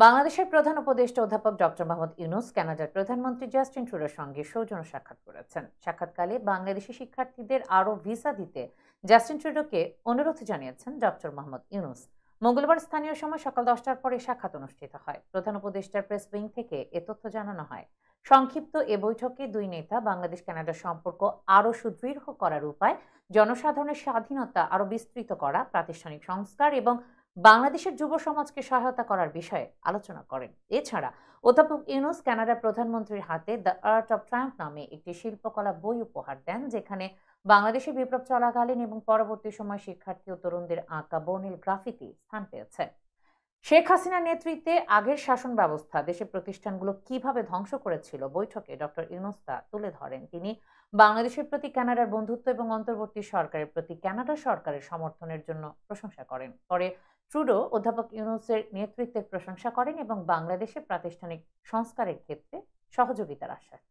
বাংলাদেশের প্রধান উপদেষ্টা অধ্যাপক ডক্টর মোহাম্মদ ইউনূস কানাডার প্রধানমন্ত্রী জাস্টিন ট্রুডোর সঙ্গে সৌজন্য সাক্ষাৎ করেছেন। সাক্ষাৎকালে বাংলাদেশি শিক্ষার্থীদের আরও ভিসা দিতে জাস্টিন ট্রুডোকে অনুরোধ জানিয়েছেন ডক্টর মোহাম্মদ ইউনূস। মঙ্গলবার স্থানীয় সময় সকাল 10টার পরে সাক্ষাৎ অনুষ্ঠিত হয়। প্রধান উপদেষ্টার প্রেস উইং থেকে এ তথ্য জানানো হয়। সংক্ষিপ্ত এ বৈঠকে দুই নেতা বাংলাদেশ কানাডার সম্পর্ক আরও সুদৃঢ় করার উপায়, জনসাধারণের স্বাধীনতা আরও বিস্তৃত করা, প্রাতিষ্ঠানিক সংস্কার এবং বাংলাদেশের যুব সমাজকে সহায়তা করার বিষয়ে আলোচনা করেন। এছাড়া অধ্যাপক ইউনূস কানাডার প্রধানমন্ত্রীর হাতে দ্য আর্ট অব ট্রায়াম্ফ নামে একটি শিল্পকলা বই উপহার দেন, যেখানে বাংলাদেশের বিপ্লব চলাকালীন এবং পরবর্তী সময় শিক্ষার্থী ও তরুণদের আঁকা বর্ণিল গ্রাফিতি স্থান পেয়েছে। শেখ হাসিনার নেতৃত্বে আগের শাসন ব্যবস্থা দেশের প্রতিষ্ঠানগুলো কিভাবে ধ্বংস করেছিল বৈঠকে ডক্টর ইউনূস তা তুলে ধরেন। তিনি বাংলাদেশের প্রতি কানাডার বন্ধুত্ব এবং অন্তর্বর্তী সরকারের প্রতি কানাডা সরকারের সমর্থনের জন্য প্রশংসা করেন। পরে ট্রুডো অধ্যাপক ইউনূসের নেতৃত্বের প্রশংসা করেন এবং বাংলাদেশের প্রাতিষ্ঠানিক সংস্কারের ক্ষেত্রে সহযোগিতার আশ্বাস